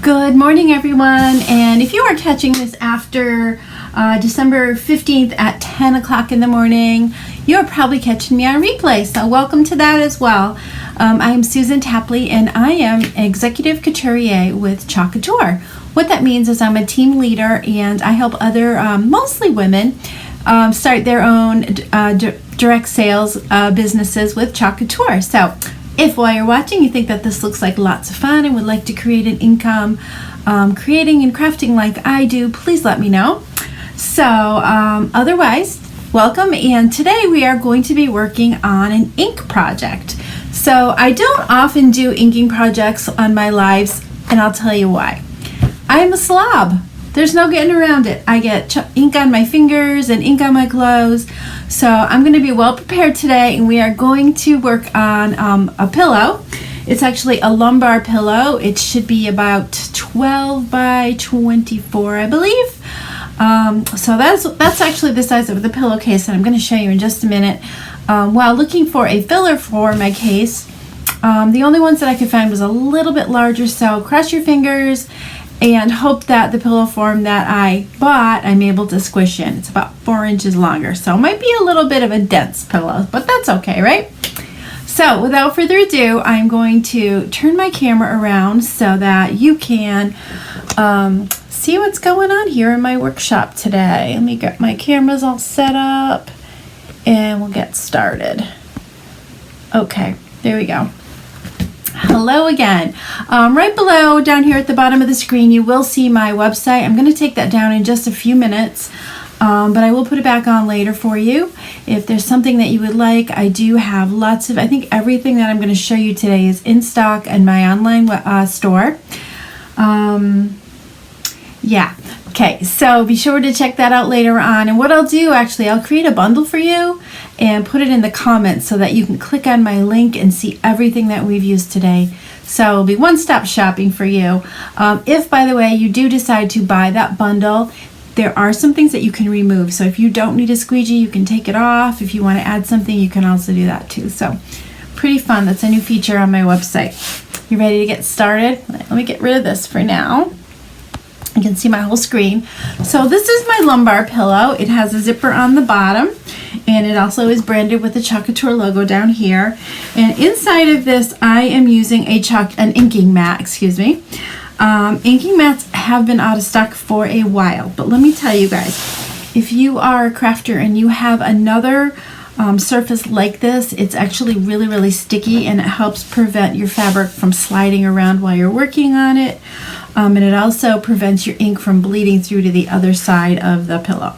Good morning, everyone, and if you are catching this after December 15th at 10 o'clock in the morning, you're probably catching me on replay, so welcome to that as well. I am Susan Tapley, and I am Executive Couturier with Couture. What that means is I'm a team leader, and I help other, mostly women, start their own direct sales businesses with Couture. So if while you're watching you think that this looks like lots of fun and would like to create an income creating and crafting like I do, please let me know. So otherwise, welcome, and today we are going to be working on an ink project. So I don't often do inking projects on my lives, and I'll tell you why. I'm a slob. There's no getting around it. I get ink on my fingers and ink on my clothes. So I'm going to be well prepared today, and we are going to work on a pillow. It's actually a lumbar pillow. It should be about 12 by 24, I believe. So that's actually the size of the pillowcase that I'm going to show you in just a minute. While looking for a filler for my case, the only ones that I could find was a little bit larger, so cross your fingers and hope that the pillow form that I bought I'm able to squish in. It's about 4 inches longer, so it might be a little bit of a dense pillow, but that's okay, right? So without further ado, I'm going to turn my camera around so that you can see what's going on here in my workshop today. Let me get my cameras all set up and we'll get started. Okay, there we go. Hello again. Right below, down here at the bottom of the screen, you will see my website. I'm going to take that down in just a few minutes, but I will put it back on later for you. If there's something that you would like, I do have lots of, I think everything that I'm going to show you today is in stock in my online store. Yeah. Okay, so be sure to check that out later on. And what I'll do, actually, I'll create a bundle for you and put it in the comments so that you can click on my link and see everything that we've used today. So it'll be one-stop shopping for you. If, by the way, you do decide to buy that bundle, there are some things that you can remove. So if you don't need a squeegee, you can take it off. If you want to add something, you can also do that too. So pretty fun. That's a new feature on my website. You ready to get started? Let me get rid of this for now. You can see my whole screen. So this is my lumbar pillow. It has a zipper on the bottom, and it also is branded with the Couture logo down here. And inside of this, I am using an inking mat, excuse me. Inking mats have been out of stock for a while, but let me tell you guys, if you are a crafter and you have another surface like this, it's actually really, really sticky, and it helps prevent your fabric from sliding around while you're working on it. And it also prevents your ink from bleeding through to the other side of the pillow.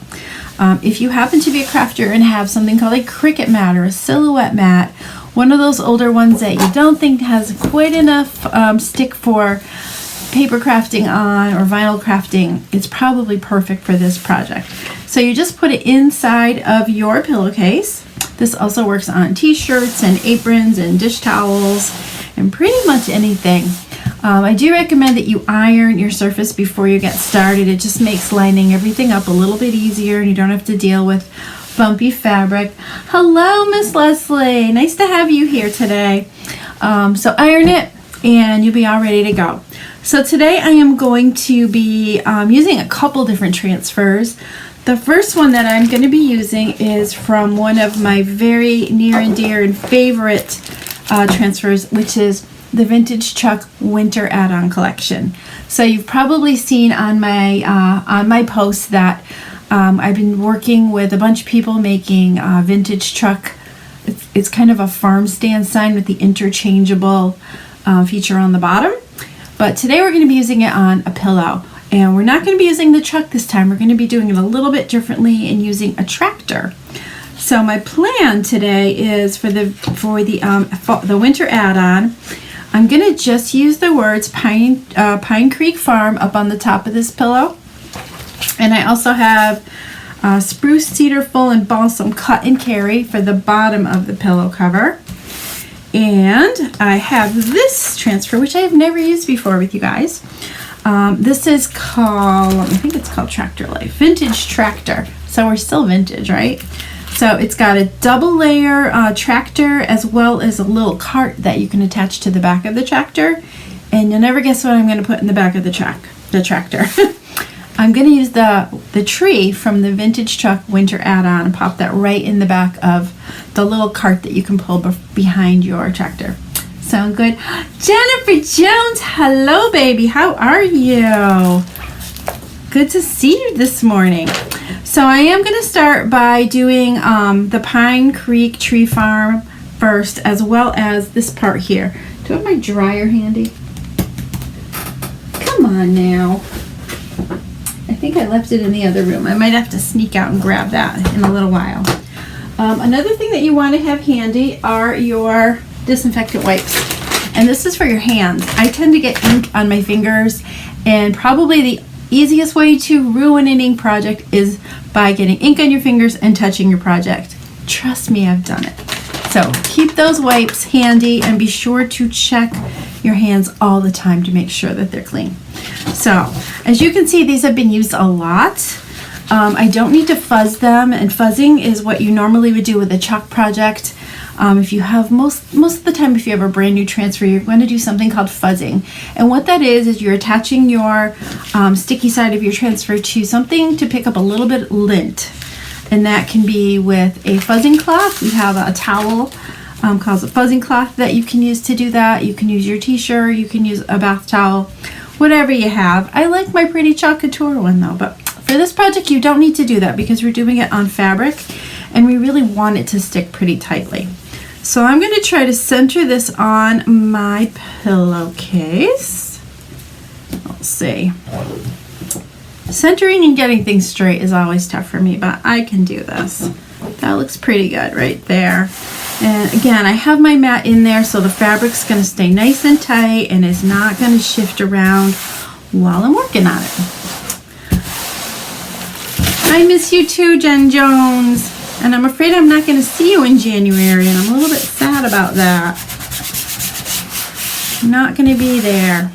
If you happen to be a crafter and have something called a Cricut mat or a silhouette mat, one of those older ones that you don't think has quite enough stick for paper crafting on or vinyl crafting, it's probably perfect for this project. So you just put it inside of your pillowcase. This also works on t-shirts and aprons and dish towels and pretty much anything. I do recommend that you iron your surface before you get started. It just makes lining everything up a little bit easier, and you don't have to deal with bumpy fabric. Hello, Miss Leslie. Nice to have you here today. So iron it and you'll be all ready to go. So today I am going to be using a couple different transfers. The first one that I'm going to be using is from one of my very near and dear and favorite transfers, which is the Vintage Chuck Winter Add-on Collection. So you've probably seen on my posts that I've been working with a bunch of people making vintage truck. It's kind of a farm stand sign with the interchangeable feature on the bottom. But today we're going to be using it on a pillow. And we're not going to be using the truck this time. We're going to be doing it a little bit differently and using a tractor. So my plan today is for the winter add-on, I'm going to just use the words Pine Creek Farm up on the top of this pillow. And I also have spruce, cedar, full, and balsam cut and carry for the bottom of the pillow cover. And I have this transfer, which I have never used before with you guys. This is called, I think it's called Tractor Life, Vintage Tractor. So we're still vintage, right? So it's got a double layer tractor as well as a little cart that you can attach to the back of the tractor. And you'll never guess what I'm going to put in the back of the tractor. I'm going to use the tree from the Vintage Truck Winter Add-on and pop that right in the back of the little cart that you can pull behind your tractor. Sound good? Jennifer Jones, hello baby, how are you? Good to see you this morning. So I am going to start by doing the Pine Creek Tree Farm first, as well as this part here. Do I have my dryer handy? Come on now. I think I left it in the other room. I might have to sneak out and grab that in a little while. Another thing that you want to have handy are your disinfectant wipes. And this is for your hands. I tend to get ink on my fingers, and probably the easiest way to ruin an ink project is by getting ink on your fingers and touching your project. Trust me, I've done it. So keep those wipes handy and be sure to check your hands all the time to make sure that they're clean. So as you can see, these have been used a lot. I don't need to fuzz them, and fuzzing is what you normally would do with a chalk project. If you have most of the time, if you have a brand new transfer, you're going to do something called fuzzing. And what that is you're attaching your sticky side of your transfer to something to pick up a little bit of lint. And that can be with a fuzzing cloth. We have a towel called a fuzzing cloth that you can use to do that. You can use your t-shirt, you can use a bath towel, whatever you have. I like my pretty chalk Couture one though, but for this project you don't need to do that because we're doing it on fabric and we really want it to stick pretty tightly. So I'm going to try to center this on my pillowcase. Let's see. Centering and getting things straight is always tough for me, but I can do this. That looks pretty good right there. And again, I have my mat in there so the fabric's going to stay nice and tight and is not going to shift around while I'm working on it. I miss you too, Jen Jones. And I'm afraid I'm not going to see you in January, and I'm a little bit sad about that. I'm not going to be there.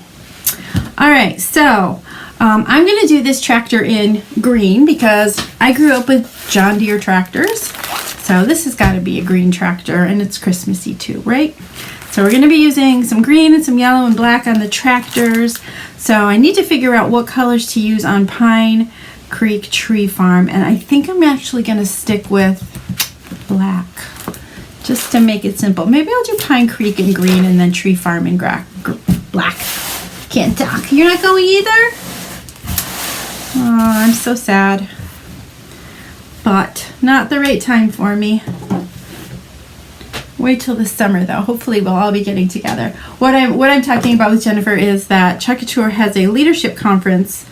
All right, so I'm going to do this tractor in green because I grew up with John Deere tractors. So this has got to be a green tractor, and it's Christmassy too, right? So we're going to be using some green and some yellow and black on the tractors. So I need to figure out what colors to use on Pine Creek Tree Farm, and I think I'm actually going to stick with black just to make it simple. Maybe I'll do Pine Creek in green and then Tree Farm in black. Can't talk. You're not going either? Oh, I'm so sad. But not the right time for me. Wait till the summer though. Hopefully we'll all be getting together. What I'm talking about with Jennifer is that Chuck Couture has a leadership conference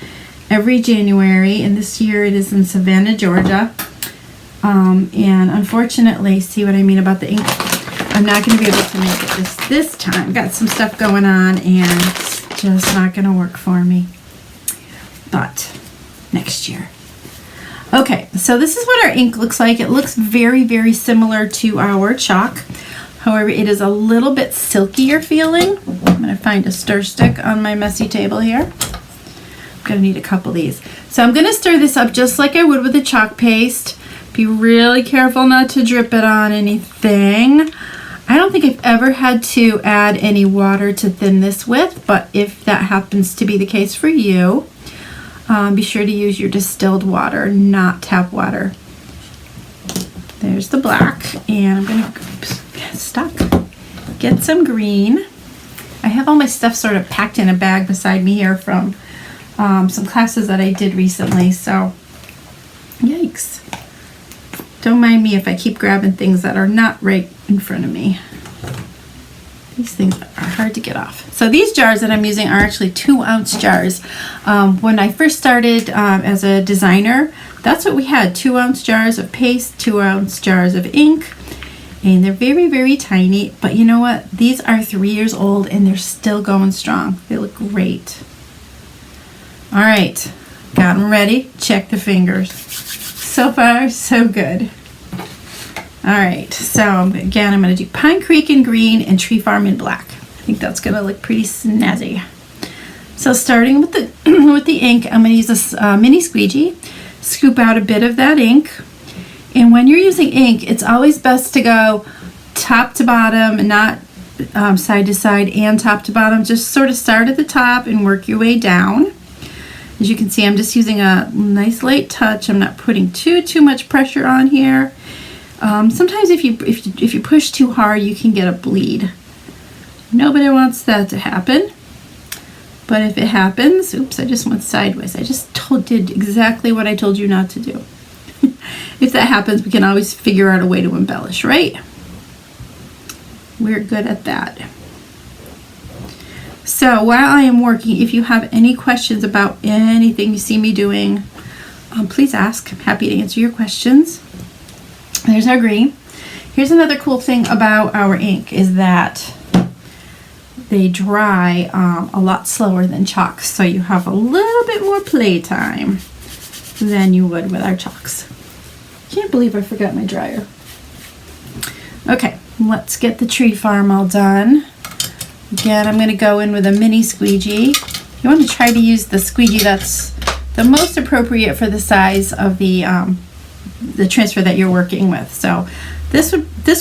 every January, and this year it is in Savannah, Georgia. And unfortunately, see what I mean about the ink? I'm not going to be able to make it this time. Got some stuff going on, and it's just not going to work for me. But next year. Okay, so this is what our ink looks like. It looks very, very similar to our chalk. However, it is a little bit silkier feeling. I'm going to find a stir stick on my messy table here. I'm going to need a couple of these. So I'm going to stir this up just like I would with a chalk paste. Be really careful not to drip it on anything. I don't think I've ever had to add any water to thin this with, but if that happens to be the case for you, be sure to use your distilled water, not tap water. There's the black, and I'm gonna get stuck. Get some green. I have all my stuff sort of packed in a bag beside me here from some classes that I did recently, so yikes. Don't mind me if I keep grabbing things that are not right in front of me. These things are hard to get off. So these jars that I'm using are actually 2-ounce jars. When I first started as a designer, that's what we had, 2-ounce jars of paste, 2-ounce jars of ink, and they're very, very tiny, but you know what? These are 3 years old and they're still going strong. They look great. All right, got them ready. Check the fingers. So far, so good. All right, so again, I'm going to do Pine Creek in green and Tree Farm in black. I think that's going to look pretty snazzy. So starting with the with the ink, I'm going to use this mini squeegee. Scoop out a bit of that ink. And when you're using ink, it's always best to go top to bottom, not side to side and top to bottom. Just sort of start at the top and work your way down. As you can see, I'm just using a nice light touch. I'm not putting too much pressure on here. Sometimes if you push too hard, you can get a bleed. Nobody wants that to happen. But if it happens, oops, I just went sideways. I just did exactly what I told you not to do. If that happens, we can always figure out a way to embellish, right? We're good at that. So while I am working, if you have any questions about anything you see me doing, please ask. I'm happy to answer your questions. There's our green. Here's another cool thing about our ink is that they dry a lot slower than chalk, so you have a little bit more play time than you would with our chalks. Can't believe I forgot my dryer. Okay, let's get the Tree Farm all done. Again, I'm going to go in with a mini squeegee. You want to try to use the squeegee that's the most appropriate for the size of the transfer that you're working with. So this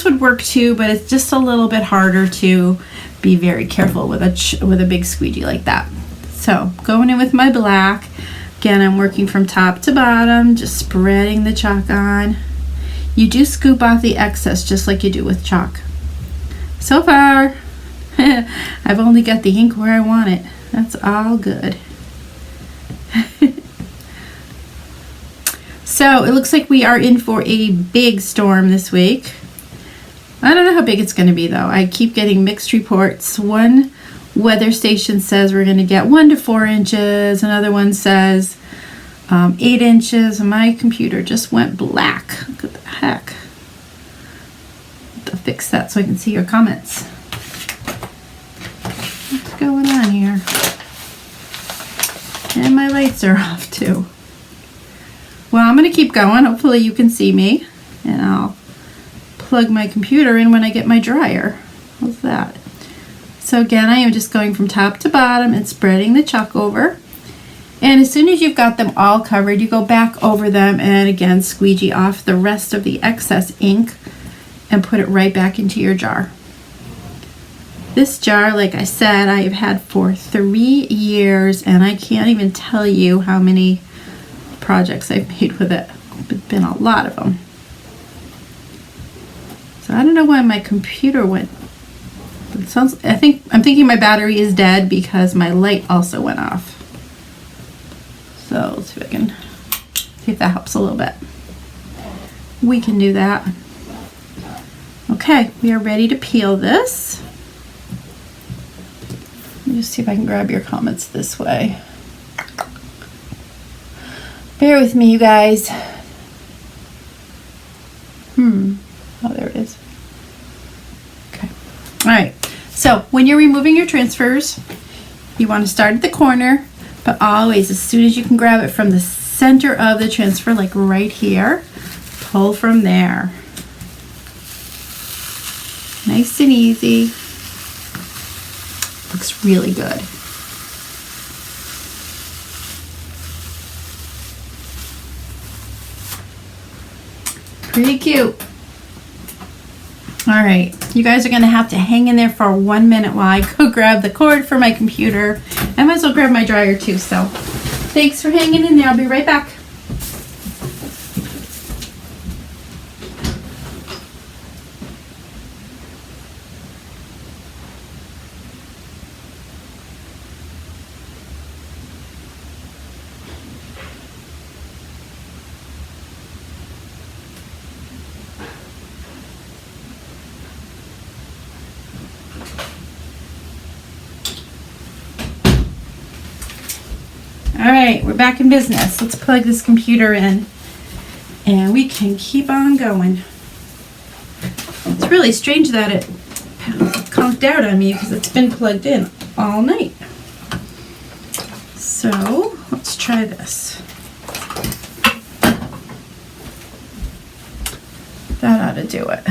would work too, but it's just a little bit harder to be very careful with a big squeegee like that. So going in with my black. Again, I'm working from top to bottom, just spreading the chalk on. You do scoop off the excess just like you do with chalk. So far, I've only got the ink where I want it. That's all good. So it looks like we are in for a big storm this week. I don't know how big it's going to be though. I keep getting mixed reports. One weather station says we're going to get 1 to 4 inches. Another one says 8 inches. My computer just went black. What the heck? I have to fix that so I can see your comments. What's going on here? And my lights are off too. Well, I'm going to keep going. Hopefully you can see me. And I'll plug my computer in when I get my dryer. How's that? So again, I am just going from top to bottom and spreading the chalk over. And as soon as you've got them all covered, you go back over them and again squeegee off the rest of the excess ink and put it right back into your jar. This jar, like I said, I have had for 3 years and I can't even tell you how many projects I've made with it. It's been a lot of them. So I don't know why my computer went. I'm thinking my battery is dead because my light also went off. So let's see if I can see if that helps a little bit. We can do that. Okay, we are ready to peel this. Let me just see if I can grab your comments this way. Bear with me, you guys. Oh, there it is. Okay. All right. So when you're removing your transfers, you want to start at the corner, but always, as soon as you can grab it from the center of the transfer, like right here, pull from there. Nice and easy. Looks really good. Pretty cute. All right, you guys are gonna have to hang in there for 1 minute while I go grab the cord for my computer. I might as well grab my dryer too, so thanks for hanging in there. I'll be right back. All right, we're back in business. Let's plug this computer in and we can keep on going. It's really strange that it conked out on me because it's been plugged in all night. So let's try this. That ought to do it.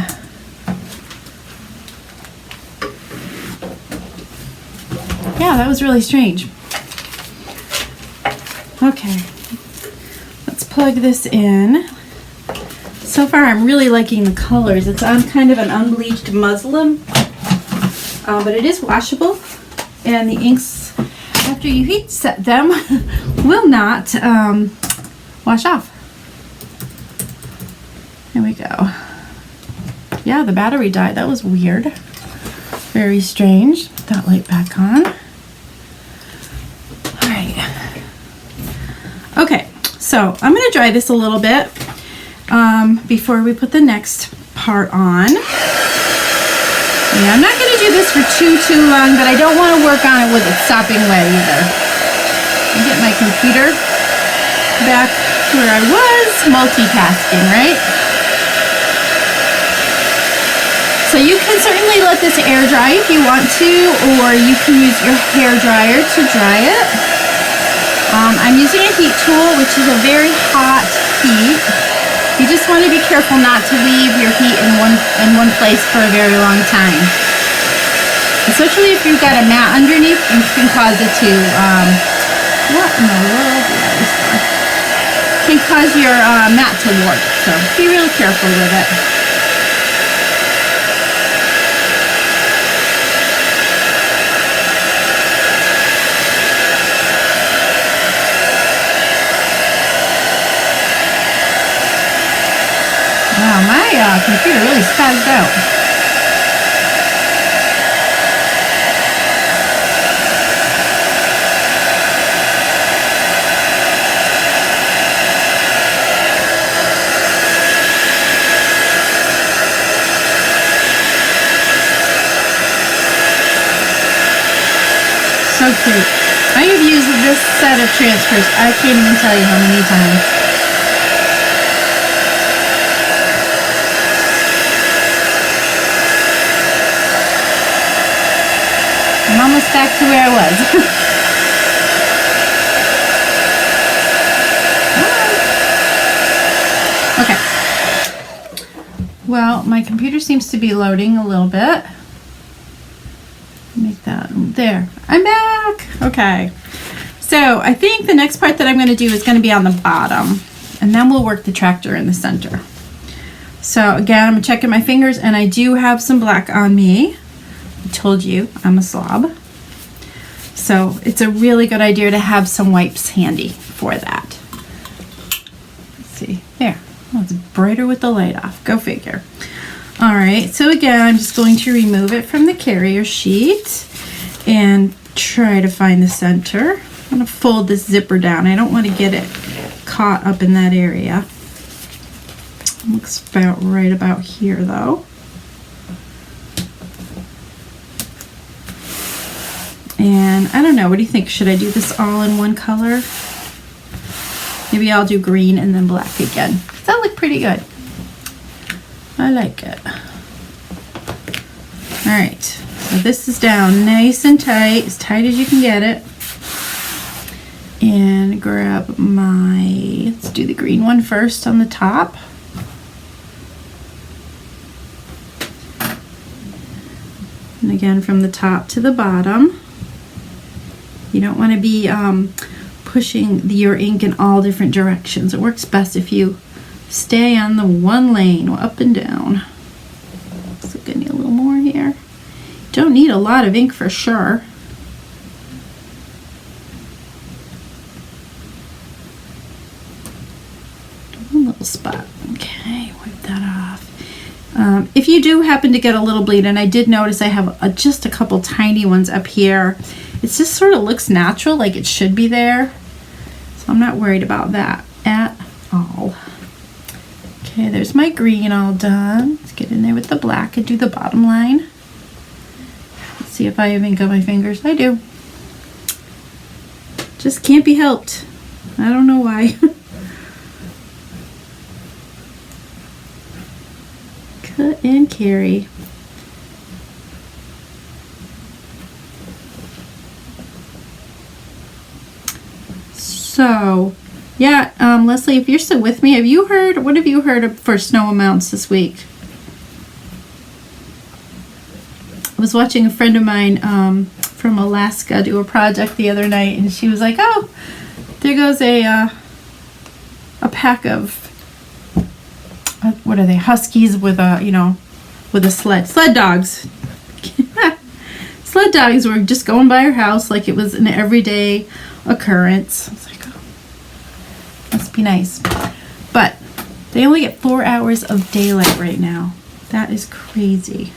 Yeah, that was really strange. Okay, let's plug this in. So far I'm really liking the colors. It's on kind of an unbleached muslin, but it is washable, and the inks, after you heat set them, will not wash off. Here we go. Yeah, the battery died. That was weird. Very strange. Put that light back on. Okay, so I'm going to dry this a little bit before we put the next part on. Yeah, I'm not going to do this for too long, but I don't want to work on it with it sopping wet either. I'll get my computer back where I was multitasking, right? So you can certainly let this air dry if you want to, or you can use your hair dryer to dry it. I'm using a heat tool, which is a very hot heat. You just want to be careful not to leave your heat in one place for a very long time. Especially if you've got a mat underneath, you can cause it to, what in the world did I use for? Can cause your mat to warp, so be real careful with it. Wow, my computer really spazzed out. So cute. I have used this set of transfers, I can't even tell you how many times. I'm almost back to where I was. Okay. Well, my computer seems to be loading a little bit. Make that there. I'm back. Okay. So I think the next part that I'm going to do is going to be on the bottom, and then we'll work the tractor in the center. So again, I'm checking my fingers, and I do have some black on me. I told you I'm a slob. So it's a really good idea to have some wipes handy for that. Let's see, there. Oh, it's brighter with the light off. Go figure. All right, so again, I'm just going to remove it from the carrier sheet and try to find the center. I'm going to fold this zipper down. I don't want to get it caught up in that area. Looks about right about here though. And I don't know, what do you think? Should I do this all in one color? Maybe I'll do green and then black again. That look pretty good. I like it. All right, so this is down nice and tight as you can get it. And grab my, let's do the green one first on the top. And again, from the top to the bottom. You don't want to be pushing your ink in all different directions. It works best if you stay on the one lane, up and down. Looks like I need a little more here. Don't need a lot of ink for sure. One little spot. Okay, wipe that off. If you do happen to get a little bleed, and I did notice I have just a couple tiny ones up here, it just sort of looks natural, like it should be there. So I'm not worried about that at all. Okay, there's my green all done. Let's get in there with the black and do the bottom line. Let's see if I have ink on my fingers. I do. Just can't be helped. I don't know why. Cut and carry. So, yeah, Leslie, if you're still with me, what have you heard for snow amounts this week? I was watching a friend of mine from Alaska do a project the other night, and she was like, oh, there goes a pack of, what are they, huskies with a sled dogs. Sled dogs were just going by her house like it was an everyday occurrence. I was like, oh, must be nice. But they only get 4 hours of daylight right now. That is crazy.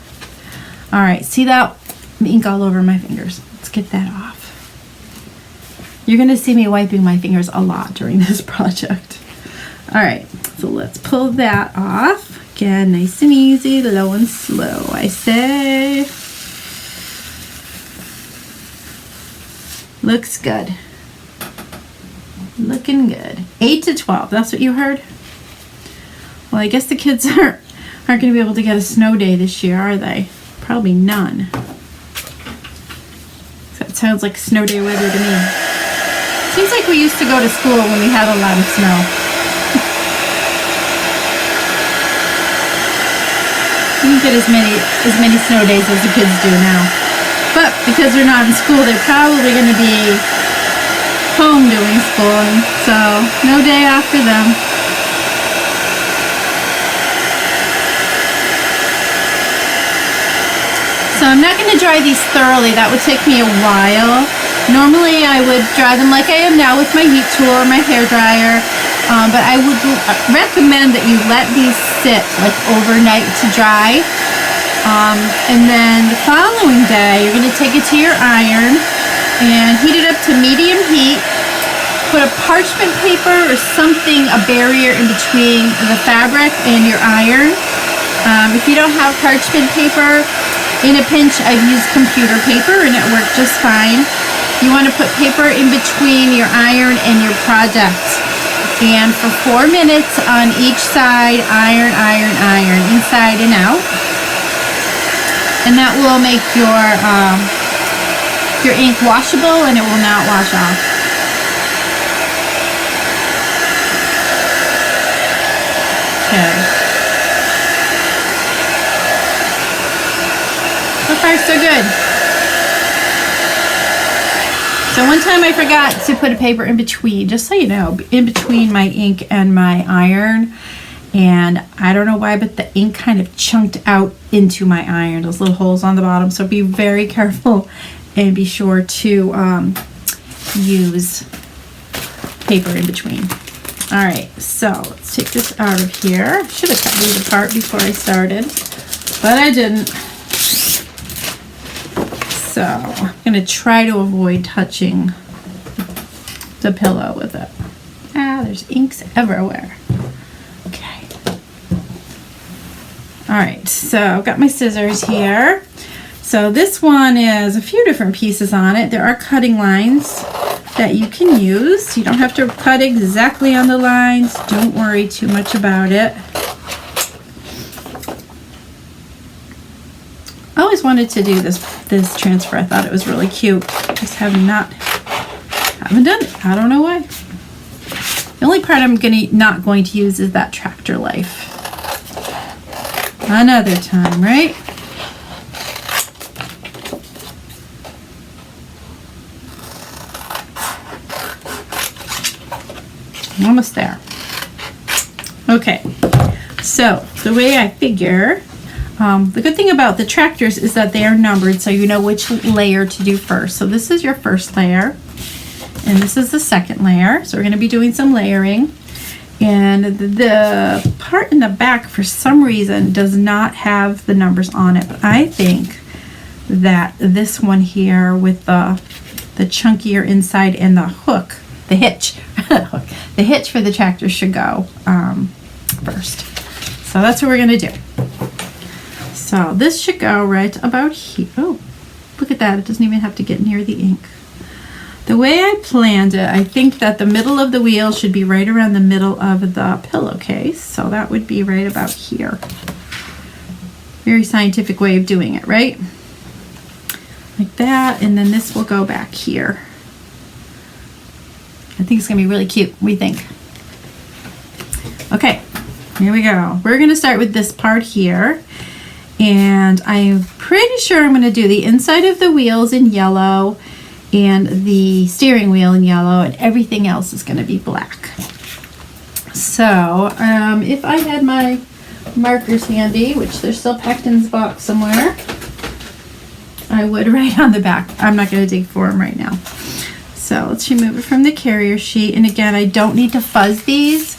All right, see that ink all over my fingers? Let's get that off. You're gonna see me wiping my fingers a lot during this project. All right, so let's pull that off. Again, nice and easy, low and slow, I say. Looks good. Looking good. 8 to 12, that's what you heard? Well, I guess the kids aren't going to be able to get a snow day this year, are they? Probably none. That sounds like snow day weather to me. Seems like we used to go to school when we had a lot of snow. You don't get as many snow days as the kids do now. But because they're not in school, they're probably going to be home doing schooling. So no day off for them. So I'm not going to dry these thoroughly. That would take me a while. Normally I would dry them like I am now with my heat tool or my hair dryer. But I would recommend that you let these sit like overnight to dry. And then the following day, you're going to take it to your iron and heat it up to medium heat. Put a parchment paper or something, a barrier in between the fabric and your iron. If you don't have parchment paper, in a pinch, I've used computer paper and it worked just fine. You want to put paper in between your iron and your project. And for 4 minutes on each side, iron, iron, iron, inside and out. And that will make your ink washable and it will not wash off. Okay. So far, so good. So one time I forgot to put a paper in between, just so you know, in between my ink and my iron. And I don't know why, but the ink kind of chunked out into my iron, those little holes on the bottom. So be very careful and be sure to use paper in between. All right, so let's take this out of here. Should have cut these apart before I started, but I didn't. So I'm gonna try to avoid touching the pillow with it. Ah, there's inks everywhere. Okay. All right, so I've got my scissors here. So this one is a few different pieces on it. There are cutting lines that you can use. You don't have to cut exactly on the lines. Don't worry too much about it. I always wanted to do this transfer. I thought it was really cute. Just haven't done it. I don't know why. The only part I'm not going to use is that tractor life. Another time, right? Almost there. Okay, so the way I figure, the good thing about the tractors is that they are numbered, so you know which layer to do first. So this is your first layer, and this is the second layer. So we're going to be doing some layering. And the part in the back, for some reason, does not have the numbers on it. But I think that this one here with the chunkier inside and the hook, the hitch, the hitch for the tractor should go first. So that's what we're going to do. So this should go right about here. Oh, look at that. It doesn't even have to get near the ink. The way I planned it, I think that the middle of the wheel should be right around the middle of the pillowcase. So that would be right about here. Very scientific way of doing it, right? Like that, and then this will go back here. I think it's gonna be really cute. What do you think? Okay, here we go. We're gonna start with this part here. And I'm pretty sure I'm gonna do the inside of the wheels in yellow and the steering wheel in yellow, and everything else is going to be black. So if I had my markers handy, which they're still packed in this box somewhere, I would write on the back. I'm not going to dig for them right now. So let's remove it from the carrier sheet. And again, I don't need to fuzz these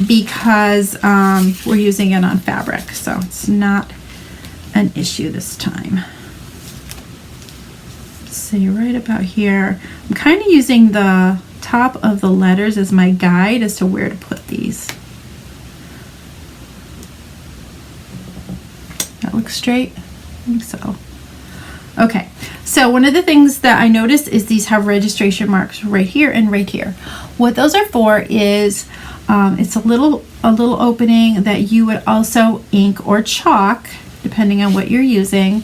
because we're using it on fabric, so it's not an issue this time. See, right about here. I'm kind of using the top of the letters as my guide as to where to put these. That looks straight? I think so. Okay, so one of the things that I noticed is these have registration marks right here and right here. What those are for is it's a little opening that you would also ink or chalk, depending on what you're using,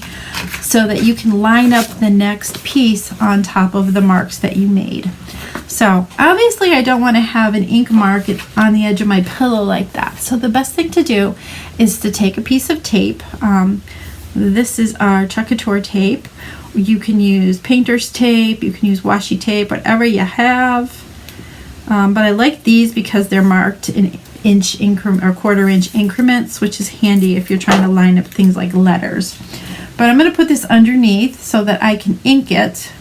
so that you can line up the next piece on top of the marks that you made. So obviously I don't want to have an ink mark on the edge of my pillow like that. So the best thing to do is to take a piece of tape. This is our Couture tape. You can use painter's tape, you can use washi tape, whatever you have. But I like these because they're marked in inch increment or quarter-inch increments, which is handy if you're trying to line up things like letters. But I'm going to put this underneath so that I can ink it,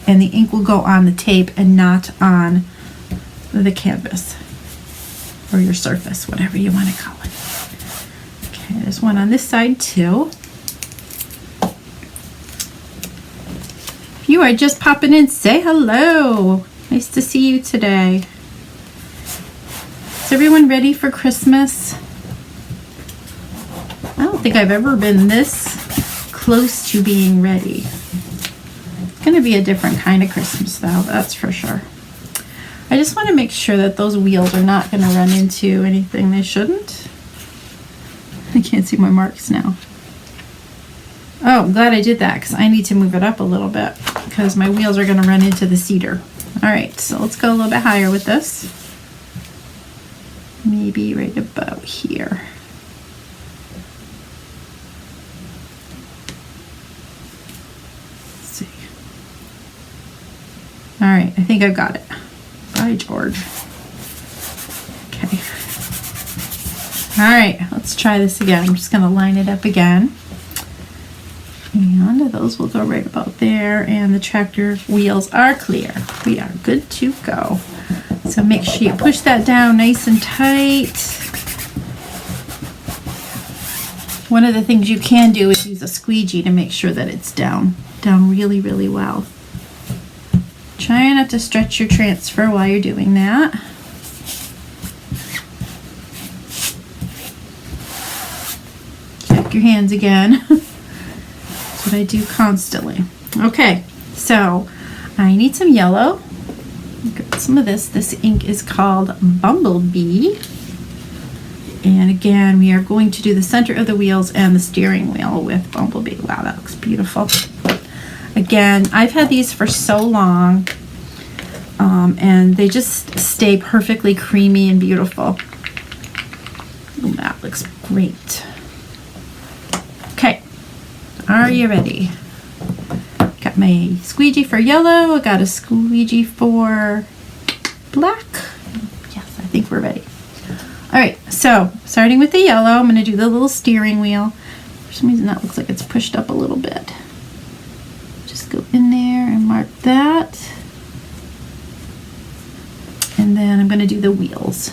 and the ink will go on the tape and not on the canvas or your surface, whatever you want to call it. Okay, there's one on this side too. If you are just popping in, say hello. Nice to see you today. Is everyone ready for Christmas? I don't think I've ever been this close to being ready. It's going to be a different kind of Christmas though, that's for sure. I just want to make sure that those wheels are not going to run into anything they shouldn't. I can't see my marks now. Oh, I'm glad I did that because I need to move it up a little bit because my wheels are going to run into the cedar. All right, so let's go a little bit higher with this. Maybe right about here. Let's see. All right, I think I've got it. By George. Okay. All right, let's try this again. I'm just going to line it up again. And those will go right about there, and the tractor wheels are clear. We are good to go. So make sure you push that down nice and tight. One of the things you can do is use a squeegee to make sure that it's down really, really well. Try not to stretch your transfer while you're doing that. Check your hands again. That's what I do constantly. Okay, so I need some yellow. Got some of this. This ink is called Bumblebee. And again, we are going to do the center of the wheels and the steering wheel with Bumblebee. Wow, that looks beautiful. Again, I've had these for so long, and they just stay perfectly creamy and beautiful. Oh, that looks great. Okay, are you ready? Got my squeegee for yellow. I got a squeegee for black. Yes, I think we're ready. All right, so starting with the yellow, I'm going to do the little steering wheel. For some reason that looks like it's pushed up a little bit. Just go in there and mark that. And then I'm going to do the wheels.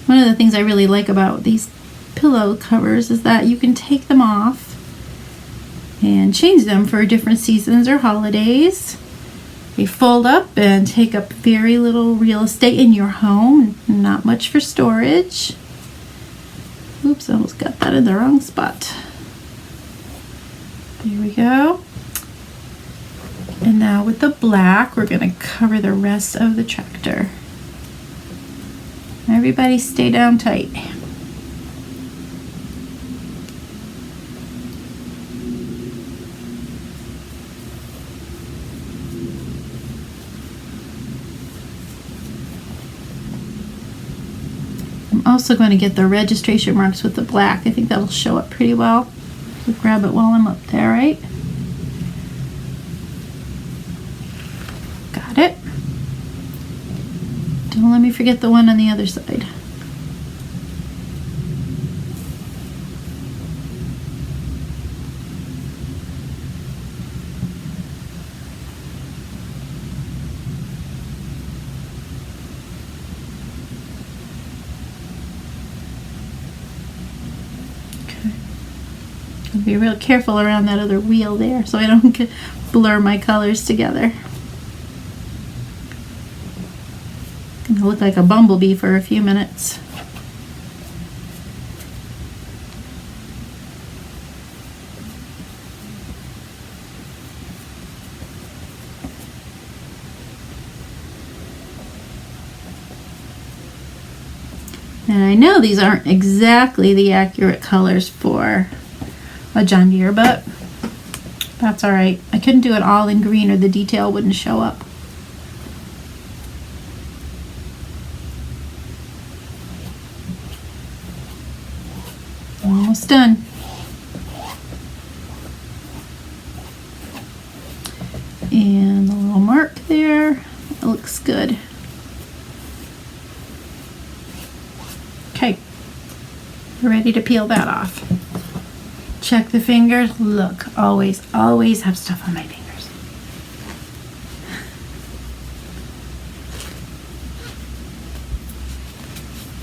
One of the things I really like about these pillow covers is that you can take them off and change them for different seasons or holidays. They fold up and take up very little real estate in your home, not much for storage. Oops, I almost got that in the wrong spot. There we go. And now with the black, we're going to cover the rest of the tractor. Everybody stay down tight. I'm also going to get the registration marks with the black. I think that'll show up pretty well. So grab it while I'm up there, right? Got it. Don't let me forget the one on the other side. Be real careful around that other wheel there so I don't blur my colors together. Gonna look like a bumblebee for a few minutes. And I know these aren't exactly the accurate colors for a John Deere, but that's all right. I couldn't do it all in green or the detail wouldn't show up. Almost done. And the little mark there, it looks good. Okay, we're ready to peel that off. Check the fingers. Look, always have stuff on my fingers.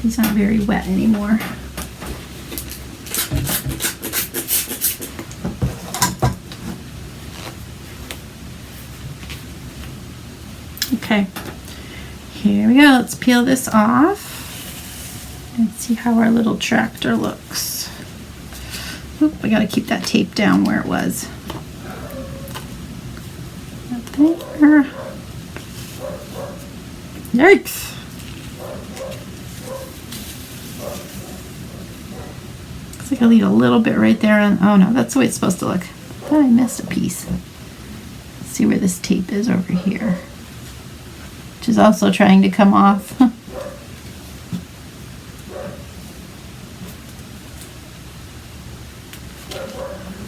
These aren't very wet anymore. Okay, here we go. Let's peel this off and see how our little tractor looks. Oop, I gotta keep that tape down where it was. Up there. Yikes. Looks like I leave a little bit right there on, oh no, that's the way it's supposed to look. I thought I missed a piece. Let's see where this tape is over here, which is also trying to come off.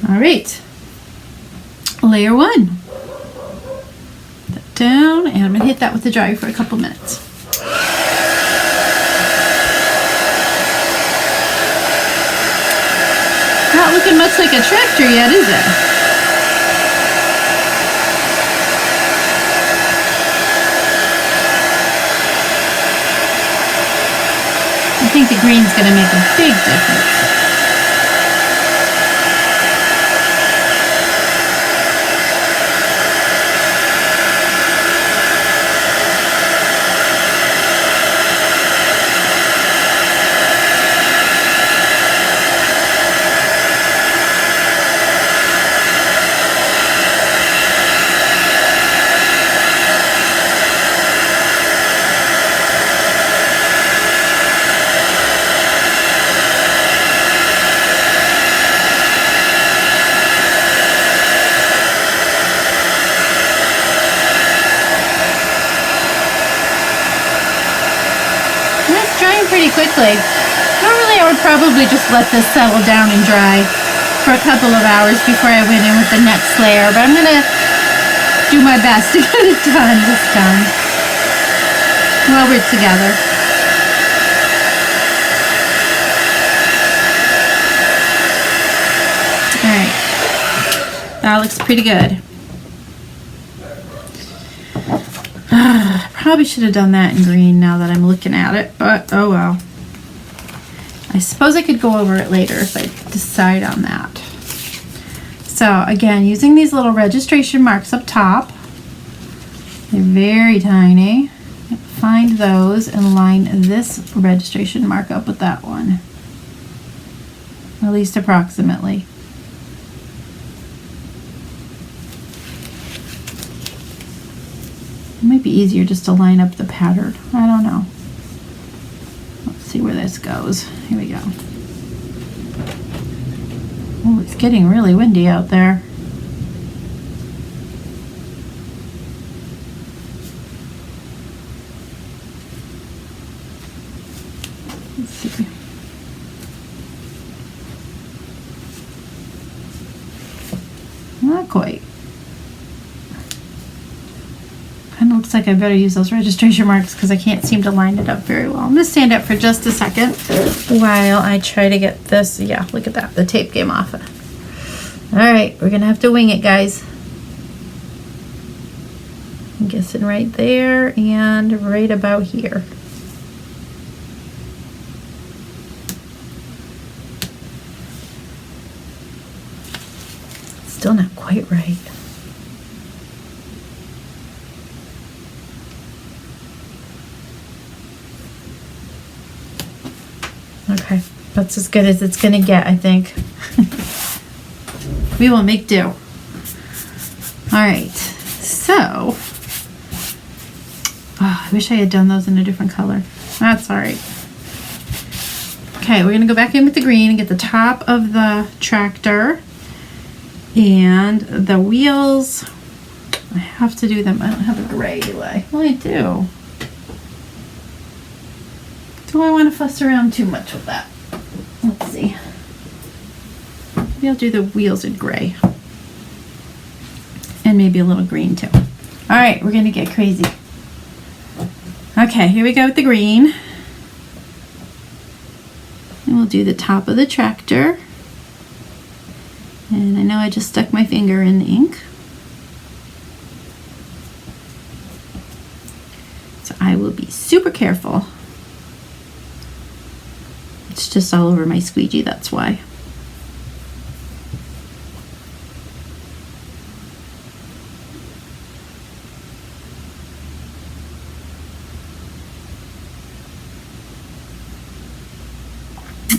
All right, layer one. Put that down, and I'm gonna hit that with the dryer for a couple minutes. Not looking much like a tractor yet, is it? I think the green's gonna make a big difference. Pretty quickly. Normally I would probably just let this settle down and dry, for a couple of hours before I went in with the next layer, but I'm going to do my best to get it done this time while we're together. Alright, that looks pretty good. Probably should have done that in green now that I'm looking at it, but oh well. I suppose I could go over it later if I decide on that. So again, using these little registration marks up top, they're very tiny. Find those and line this registration mark up with that one, at least approximately. It might be easier just to line up the pattern. I don't know. Let's see where this goes. Here we go. Oh, it's getting really windy out there. Let's see. Not quite. Kind of looks like I better use those registration marks because I can't seem to line it up very well. I'm going to stand up for just a second while I try to get this. Yeah, look at that. The tape came off. All right, we're going to have to wing it, guys. I'm guessing right there and right about here. Still not quite right. Okay, that's as good as it's gonna get, I think. We will make do. All right, so, I wish I had done those in a different color. That's all right. Okay, we're gonna go back in with the green and get the top of the tractor and the wheels. I have to do them. I don't have a gray, do I? Well, I do. Do I want to fuss around too much with that? Let's see. Maybe I'll do the wheels in gray. And maybe a little green too. All right, we're going to get crazy. Okay, here we go with the green. And we'll do the top of the tractor. And I know I just stuck my finger in the ink. So I will be super careful. It's just all over my squeegee, that's why.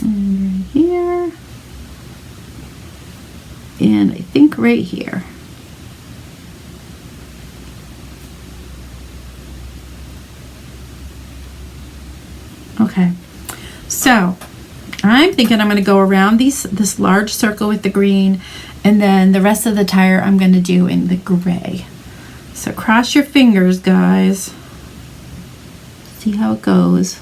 And right here. And I think right here. Okay, so I'm thinking I'm going to go around this large circle with the green, and then the rest of the tire I'm going to do in the gray. So cross your fingers, guys. See how it goes.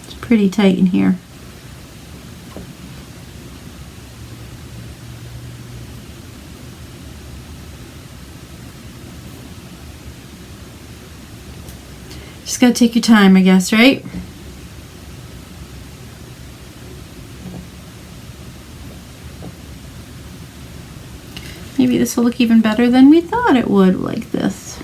It's pretty tight in here. Just gotta take your time, I guess, right? Maybe this will look even better than we thought it would, like this.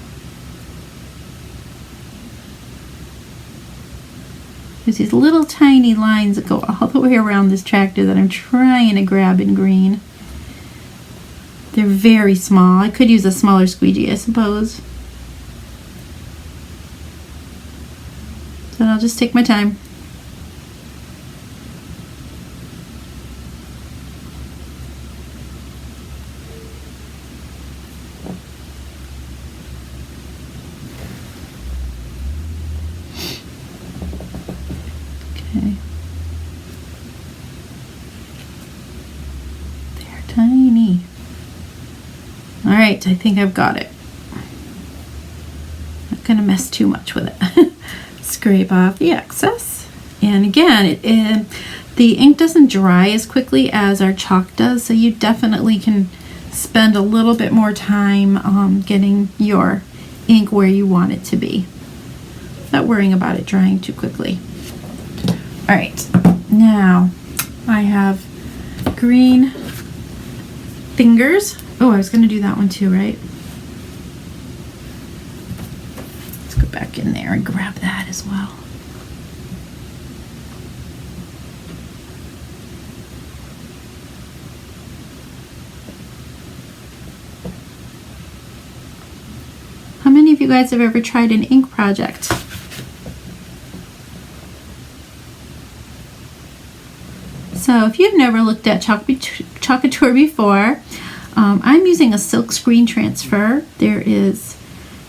There's these little tiny lines that go all the way around this tractor that I'm trying to grab in green. They're very small. I could use a smaller squeegee, I suppose. So I'll just take my time. Okay. They're tiny. All right, I think I've got it. Not gonna mess too much with it. scrape off the excess. And again, the ink doesn't dry as quickly as our chalk does, so you definitely can spend a little bit more time getting your ink where you want it to be, without worrying about it drying too quickly. All right, now I have green fingers. Oh, I was going to do that one too, right? Let's go back in there and grab that as well. How many of you guys have ever tried an ink project? So if you've never looked at Couture before, I'm using a silk screen transfer. There is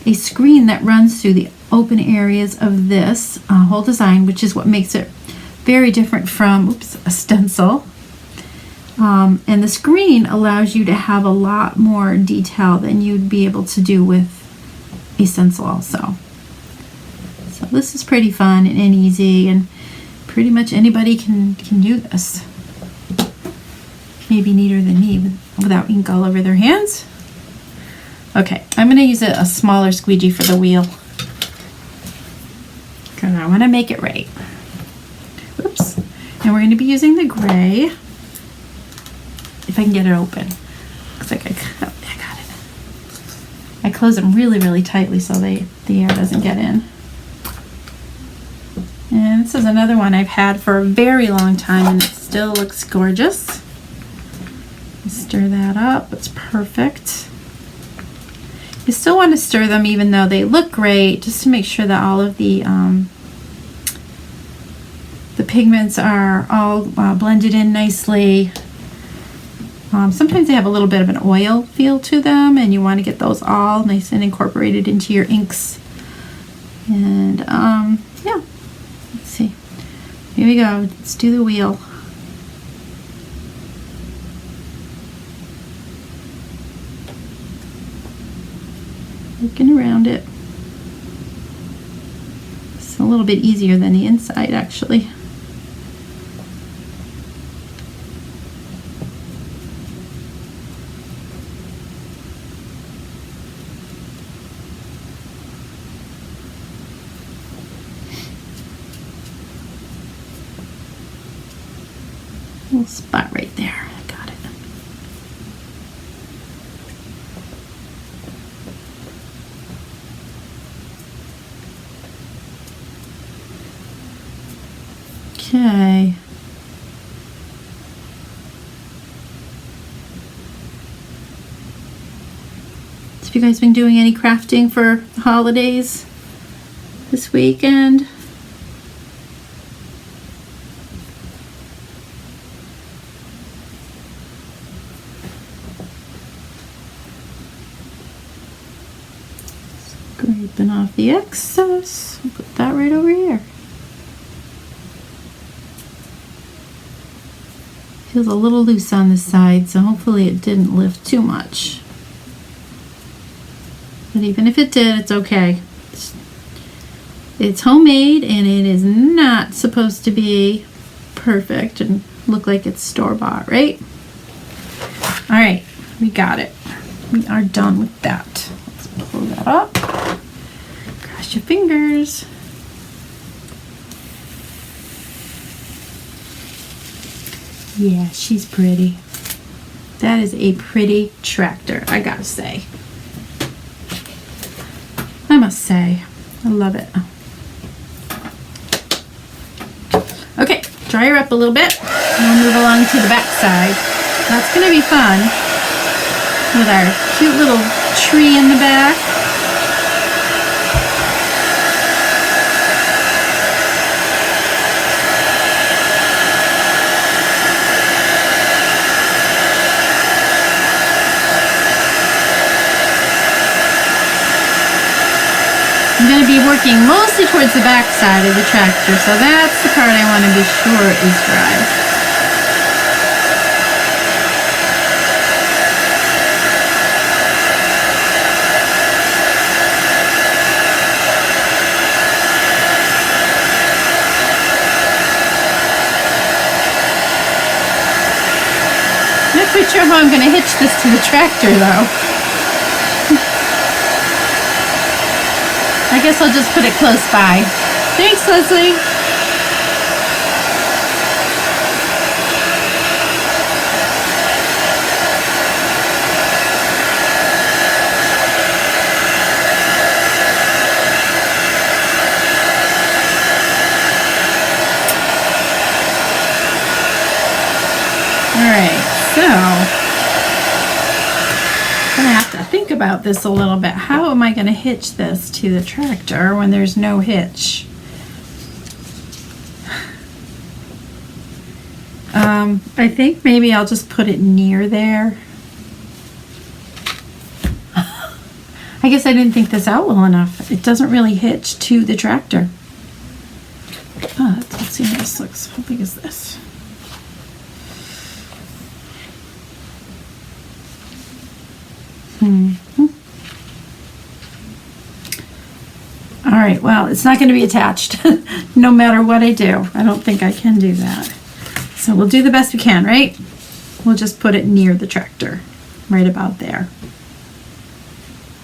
a screen that runs through the open areas of this whole design, which is what makes it very different from a stencil. And the screen allows you to have a lot more detail than you'd be able to do with a stencil also. So this is pretty fun and easy, and pretty much anybody can do this. Maybe neater than me without ink all over their hands. Okay, I'm going to use a smaller squeegee for the wheel, because I want to make it right. Oops. And we're going to be using the gray, if I can get it open. Looks like I got it. I close them really, really tightly so the air doesn't get in. And this is another one I've had for a very long time, and it still looks gorgeous. Stir that up. It's perfect. You still want to stir them even though they look great, just to make sure that all of the pigments are all blended in nicely. Sometimes they have a little bit of an oil feel to them, and you want to get those all nice and incorporated into your inks. And yeah, let's see. Here we go. Let's do the wheel. Looking around it. It's a little bit easier than the inside, actually. Little spot right there. I got it. Okay. So have you guys been doing any crafting for the holidays this weekend? Scraping off the excess. I'll put that right over here. Feels a little loose on this side, so hopefully it didn't lift too much. But even if it did, it's okay. It's homemade, and it is not supposed to be perfect and look like it's store-bought, right? All right, we got it. We are done with that. Let's pull that up. Cross your fingers. Yeah, she's pretty. That is a pretty tractor, I gotta say. I must say, I love it. Okay, dry her up a little bit, and we'll move along to the back side. That's gonna be fun with our cute little tree in the back. I'm going to be working mostly towards the back side of the tractor, so that's the part I want to be sure is dry. how I'm going to hitch this to the tractor, though. I guess I'll just put it close by. Thanks, Leslie. Alright, so I'm going to have to think about this a little bit. How am I going to hitch this to the tractor when there's no hitch? I think maybe I'll just put it near there. I guess I didn't think this out well enough. It doesn't really hitch to the tractor. Let's see how this looks. How big is this? All right, well, it's not going to be attached no matter what I do. I don't think I can do that. So we'll do the best we can, right? We'll just put it near the tractor, right about there.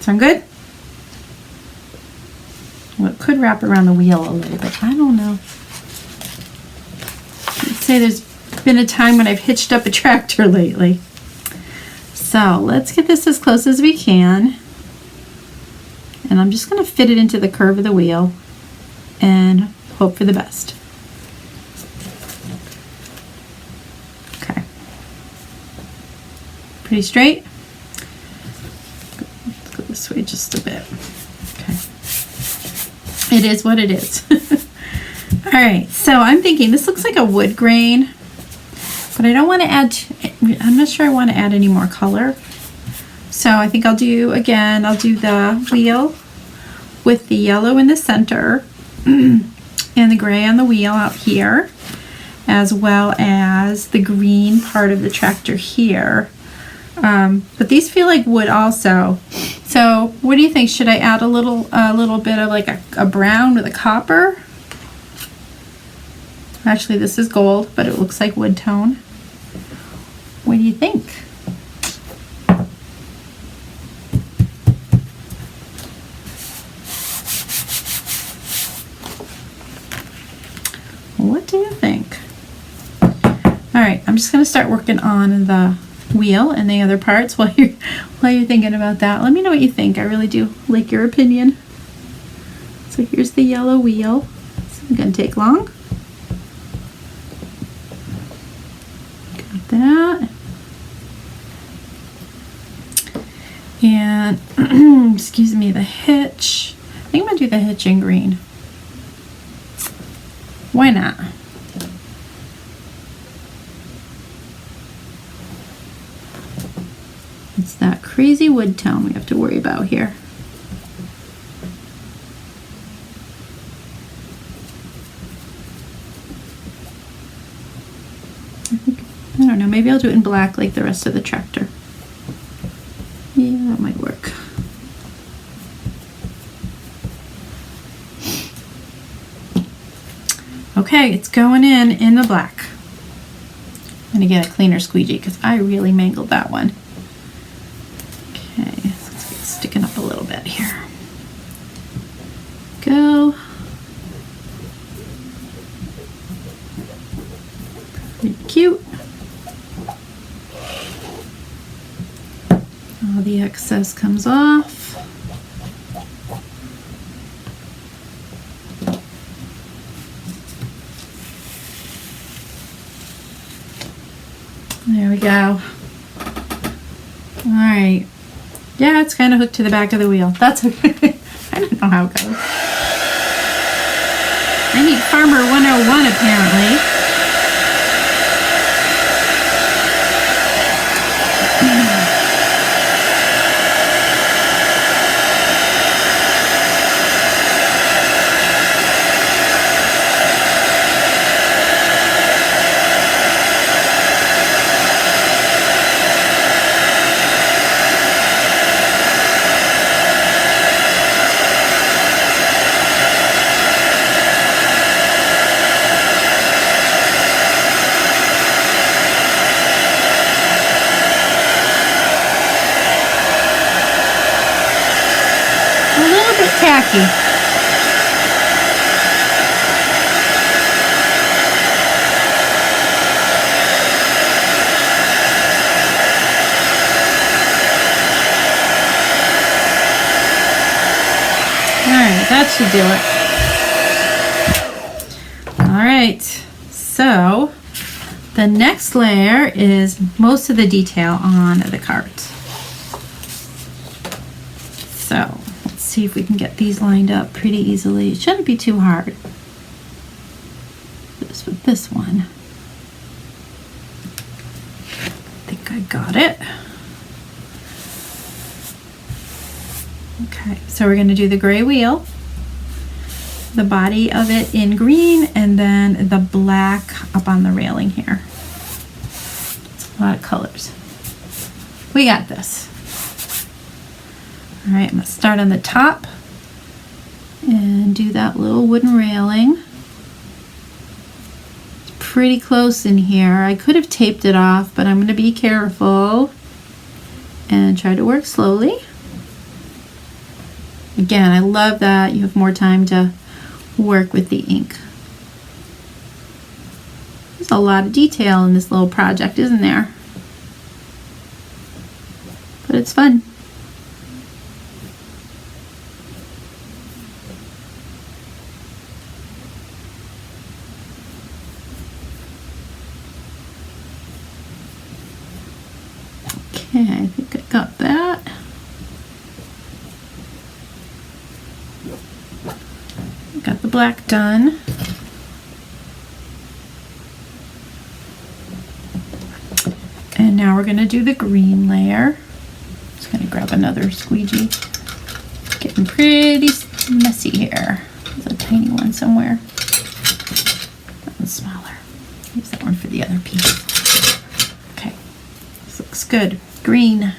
Sound good? Well, it could wrap around the wheel a little bit. I don't know. Let's say there's been a time when I've hitched up a tractor lately. So let's get this as close as we can. And I'm just going to fit it into the curve of the wheel and hope for the best. Okay. Pretty straight? Let's go this way just a bit. Okay. It is what it is. All right, so I'm thinking this looks like a wood grain, but I don't want to add, I'm not sure I want to add any more color. So I think I'll do the wheel with the yellow in the center and the gray on the wheel out here, as well as the green part of the tractor here. But these feel like wood also. So what do you think? Should I add a little bit of like a brown with a copper? Actually, this is gold, but it looks like wood tone. What do you think? What do you think? All right, I'm just going to start working on the wheel and the other parts while you're thinking about that. Let me know what you think. I really do like your opinion. So here's the yellow wheel. It's going to take long. Got that. And excuse me, the hitch. I think I'm going to do the hitch in green. Why not? It's that crazy wood tone we have to worry about here. I don't know, maybe I'll do it in black like the rest of the tractor. Yeah, that might work. Okay, it's going in the black. I'm gonna get a cleaner squeegee because I really mangled that one. Okay, so let's get sticking up a little bit here. Go. Pretty cute. All the excess comes off. There we go. All right. Yeah, it's kind of hooked to the back of the wheel. That's okay. I don't know how it goes. I need Farmer 101 apparently. bit tacky. Alright, that should do it. Alright, so the next layer is most of the detail on the cart. So let's see if we can get these lined up pretty easily. It shouldn't be too hard. Just with this one. I think I got it. Okay, so we're going to do the gray wheel, the body of it in green, and then the black up on the railing here. It's a lot of colors. We got this. All right, I'm going to start on the top and do that little wooden railing. It's pretty close in here. I could have taped it off, but I'm going to be careful and try to work slowly. Again, I love that you have more time to work with the ink. There's a lot of detail in this little project, isn't there? But it's fun. Okay, I think I got that. Got the black done. And now we're going to do the green layer. Just going to grab another squeegee. Getting pretty messy here. There's a tiny one somewhere. That one's smaller. Use that one for the other piece. Okay, this looks good. Green.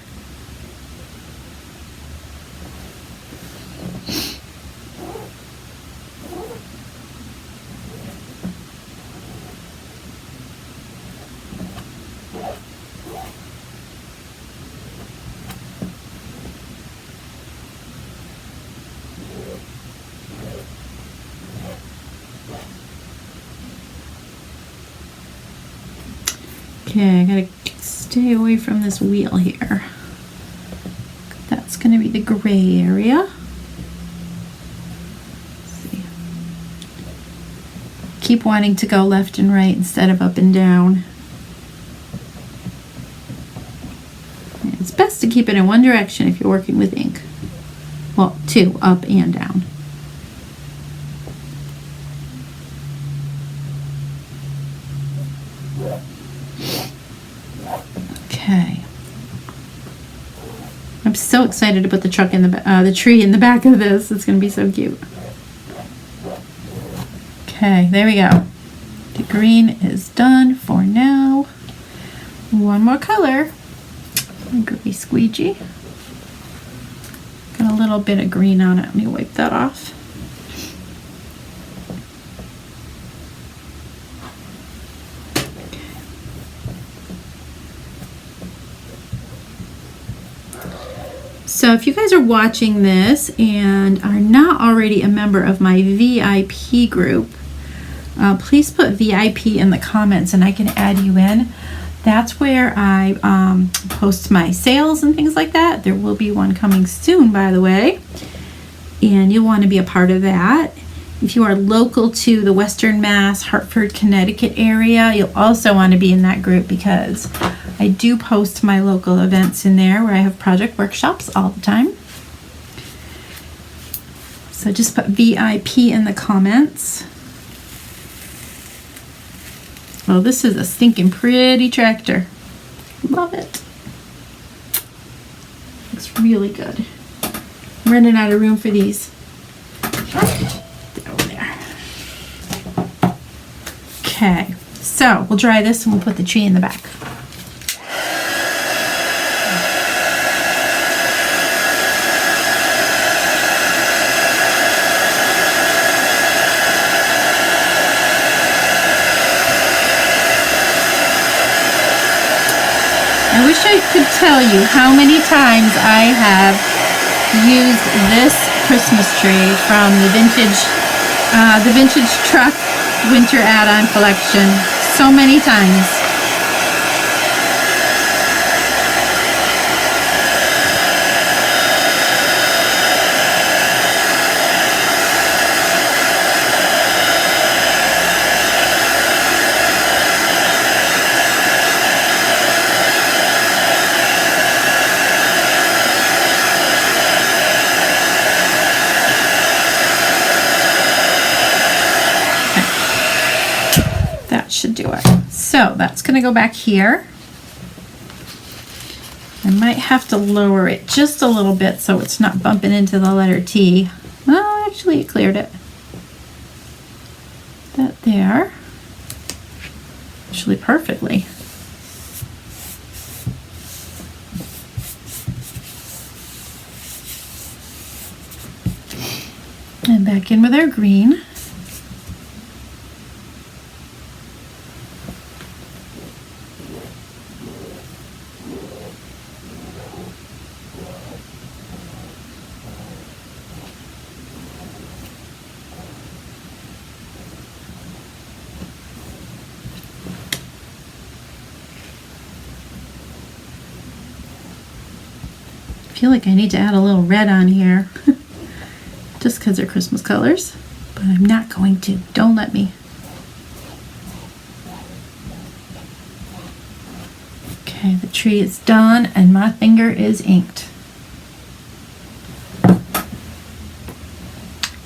Okay, I gotta stay away from this wheel here. That's gonna be the gray area. Let's see. Keep wanting to go left and right instead of up and down. It's best to keep it in one direction if you're working with ink. Well, two, up and down. Okay. I'm so excited to put the truck in the tree in the back of this. It's going to be so cute. Okay, there we go. The green is done for now. One more color. Gray squeegee. Got a little bit of green on it. Let me wipe that off. So if you guys are watching this and are not already a member of my VIP group, please put VIP in the comments and I can add you in. That's where I post my sales and things like that. There will be one coming soon, by the way, and you'll want to be a part of that. If you are local to the Western Mass, Hartford, Connecticut area, you'll also want to be in that group because I do post my local events in there where I have project workshops all the time. So just put VIP in the comments. Well, this is a stinking pretty tractor. Love it. Looks really good. I'm running out of room for these. Over there. Okay, so we'll dry this and we'll put the tree in the back. I wish I could tell you how many times I have used this Christmas tree from the vintage truck winter add-on collection so many times. Should do it. So that's going to go back here. I might have to lower it just a little bit so it's not bumping into the letter T. Oh, actually it cleared it. That there. Actually perfectly. And back in with our green. I feel like I need to add a little red on here just because they're Christmas colors, but I'm not going to. Don't let me. Okay, the tree is done and my finger is inked.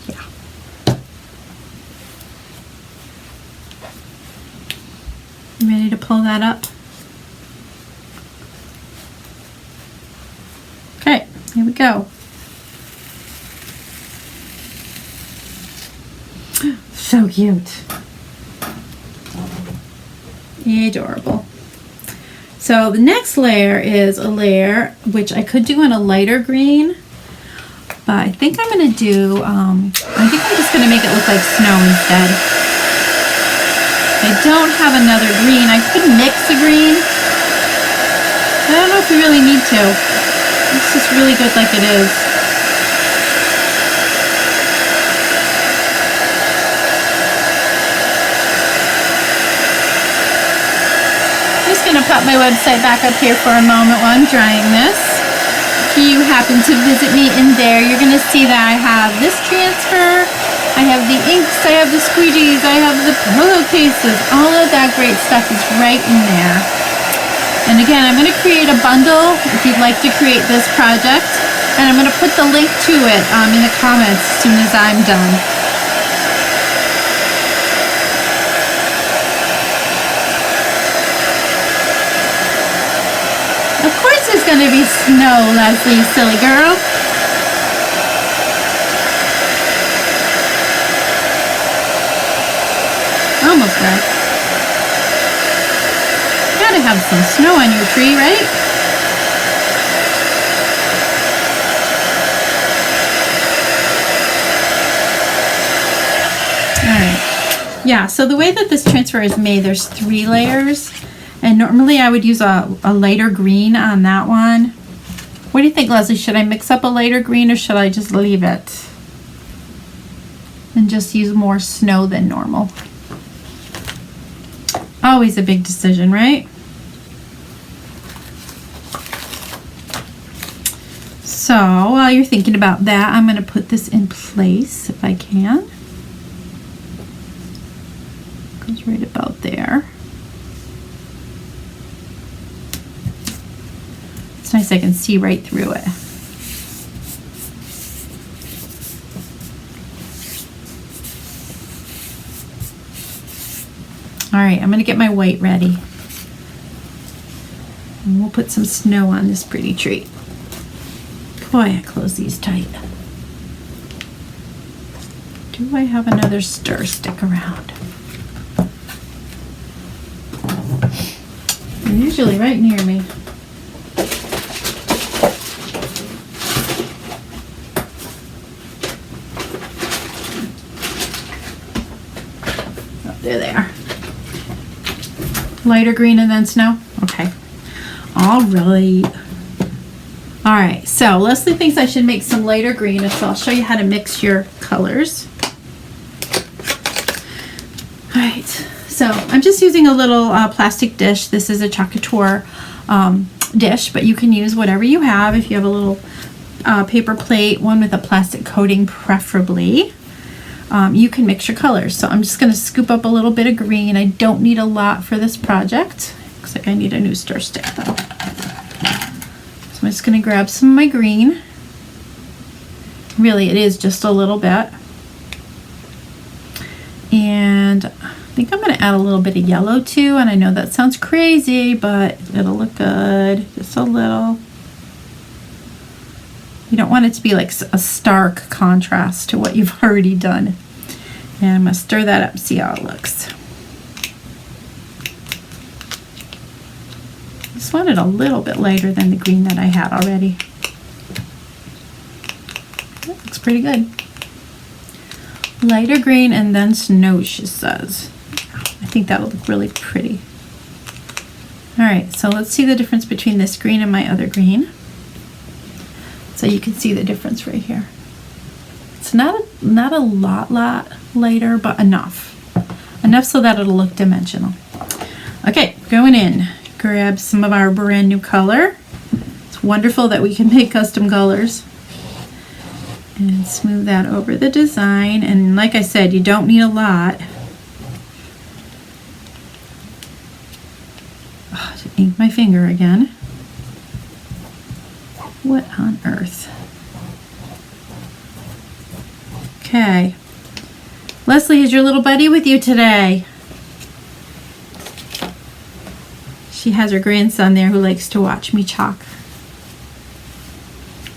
Yeah. You ready to pull that up? Okay, here we go. So cute. Adorable. So the next layer is a layer which I could do in a lighter green, but I think I'm going to do, I think I'm just going to make it look like snow instead. I don't have another green. I could mix a green. I don't know if we really need to. It's just really good like it is. I'm just going to pop my website back up here for a moment while I'm drying this. If you happen to visit me in there, you're going to see that I have this transfer, I have the inks, I have the squeegees, I have the pillowcases. All of that great stuff is right in there. And again, I'm going to create a bundle if you'd like to create this project, and I'm going to put the link to it in the comments as soon as I'm done. Of course there's going to be snow, Leslie, silly girl. Almost there. Gotta have some snow on your tree, right? Alright. Yeah, so the way that this transfer is made, there's 3 layers. And normally I would use a lighter green on that one. What do you think, Leslie? Should I mix up a lighter green or should I just leave it? And just use more snow than normal? Always a big decision, right? So while you're thinking about that, I'm going to put this in place if I can. Goes right about there. It's nice I can see right through it. All right, I'm going to get my white ready. And we'll put some snow on this pretty tree. Boy, I close these tight. Do I have another stir stick around? They're usually right near me. Oh, there they are. Lighter green and then snow? Okay. All right. All right, so Leslie thinks I should make some lighter green, so I'll show you how to mix your colors. All right, so I'm just using a little plastic dish. This is a Couture dish, but you can use whatever you have. If you have a little paper plate, one with a plastic coating preferably, you can mix your colors. So I'm just going to scoop up a little bit of green. I don't need a lot for this project. Looks like I need a new stir stick though. So I'm just going to grab some of my green. Really, it is just a little bit. And I think I'm going to add a little bit of yellow too. And I know that sounds crazy, but it'll look good. Just a little. You don't want it to be like a stark contrast to what you've already done. And I'm going to stir that up, see how it looks. I just want it a little bit lighter than the green that I had already. That looks pretty good. Lighter green and then snow, she says. I think that'll look really pretty. All right, so let's see the difference between this green and my other green. So you can see the difference right here. It's not a lot lighter, but enough so that it'll look dimensional. Okay, going in. Grab some of our brand new color. It's wonderful that we can make custom colors. And smooth that over the design. And like I said, you don't need a lot. Oh, to ink my finger again. What on earth? Okay. Leslie, is your little buddy with you today? She has her grandson there who likes to watch me chalk.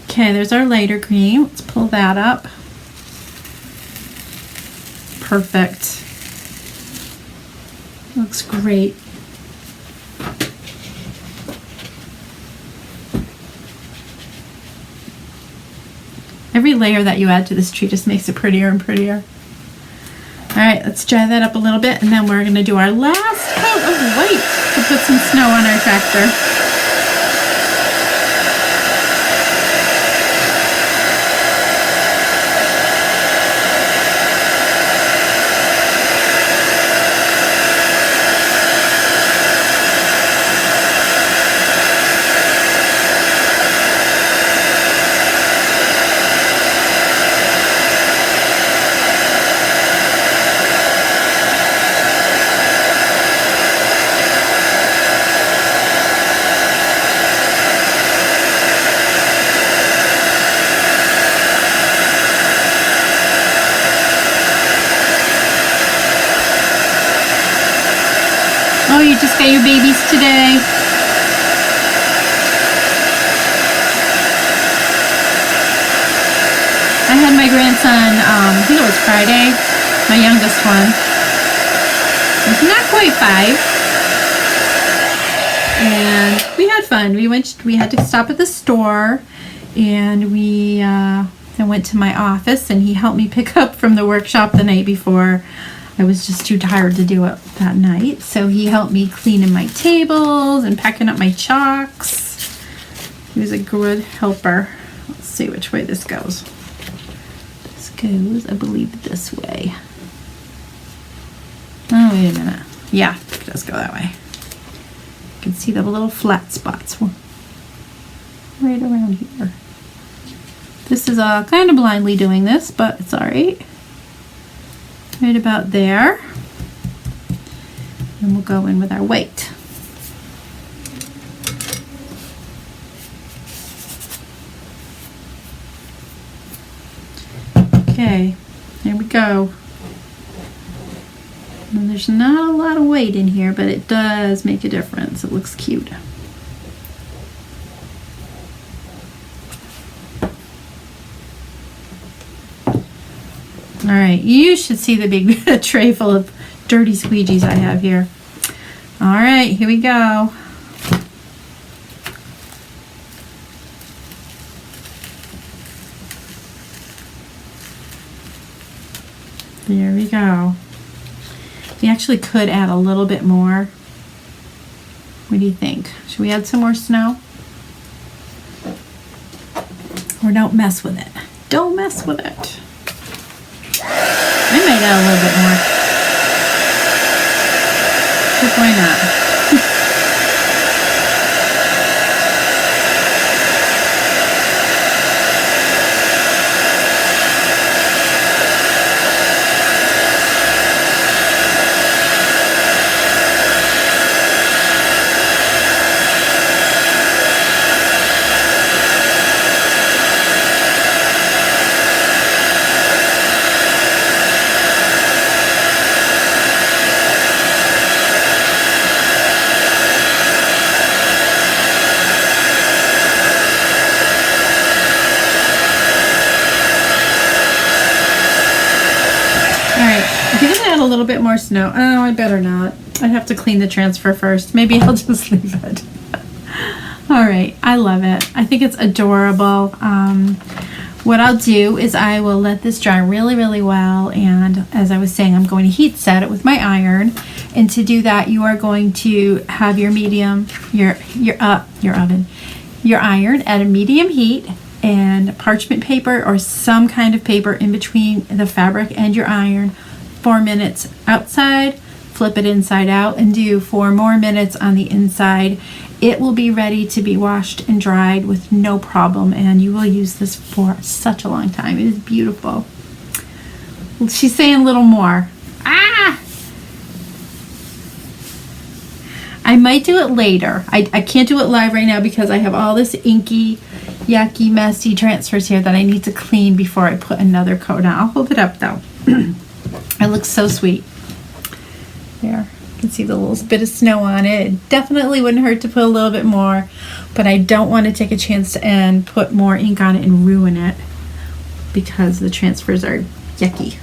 Okay, there's our lighter green. Let's pull that up. Perfect. Looks great. Every layer that you add to this tree just makes it prettier and prettier. All right, let's dry that up a little bit, and then we're going to do our last coat of white to put some snow on our tractor. Oh, you just got your babies today. I had my grandson, I think it was Friday, my youngest one. He's not quite 5. And we had fun. We had to stop at the store, and we then went to my office, and he helped me pick up from the workshop the night before. I was just too tired to do it that night, so he helped me cleaning my tables and packing up my chalks. He was a good helper. Let's see which way this goes. This goes, I believe, this way. Oh, wait a minute. Yeah, it does go that way. You can see the little flat spots right around here. This is kind of blindly doing this, but it's all right. Right about there. And we'll go in with our white. Okay, there we go. And there's not a lot of weight in here, but it does make a difference. It looks cute. All right, you should see the big tray full of dirty squeegees I have here. All right, here we go. There we go. We actually could add a little bit more. What do you think? Should we add some more snow? or don't mess with it. Don't mess with it. I might add a little bit more. Because why not? A little bit more snow. Oh, I better not. I have to clean the transfer first. Maybe I'll just leave it. All right, I love it. I think it's adorable. What I'll do is I will let this dry really, really well, and as I was saying, I'm going to heat set it with my iron. And to do that, you are going to have your medium, your oven, your iron at a medium heat, and parchment paper or some kind of paper in between the fabric and your iron. 4 minutes outside, flip it inside out, and do 4 more minutes on the inside. It will be ready to be washed and dried with no problem, and you will use this for such a long time. It is beautiful. She's saying a little more. Ah! I might do it later. I can't do it live right now because I have all this inky, yucky, messy transfers here that I need to clean before I put another coat on. I'll hold it up though. It looks so sweet. There, you can see the little bit of snow on it. It definitely wouldn't hurt to put a little bit more, but I don't want to take a chance and put more ink on it and ruin it because the transfers are yucky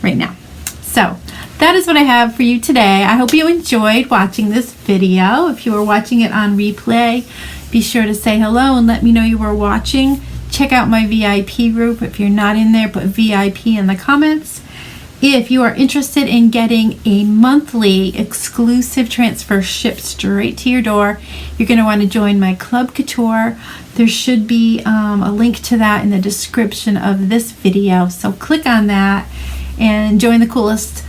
right now. So that is what I have for you today. I hope you enjoyed watching this video. If you were watching it on replay, be sure to say hello and let me know you were watching. Check out my VIP group. If you're not in there, put VIP in the comments. If you are interested in getting a monthly exclusive transfer shipped straight to your door, you're going to want to join my Club Couture. There should be a link to that in the description of this video. So click on that and join the coolest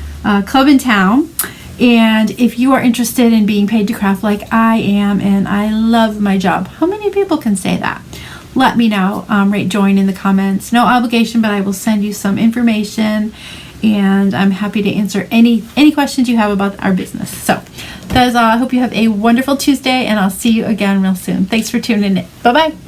club in town. And if you are interested in being paid to craft like I am, and I love my job, how many people can say that? Let me know. Join in the comments. No obligation, but I will send you some information, and I'm happy to answer any questions you have about our business. So that is all. I hope you have a wonderful Tuesday, and I'll see you again real soon. Thanks for tuning in. Bye-bye.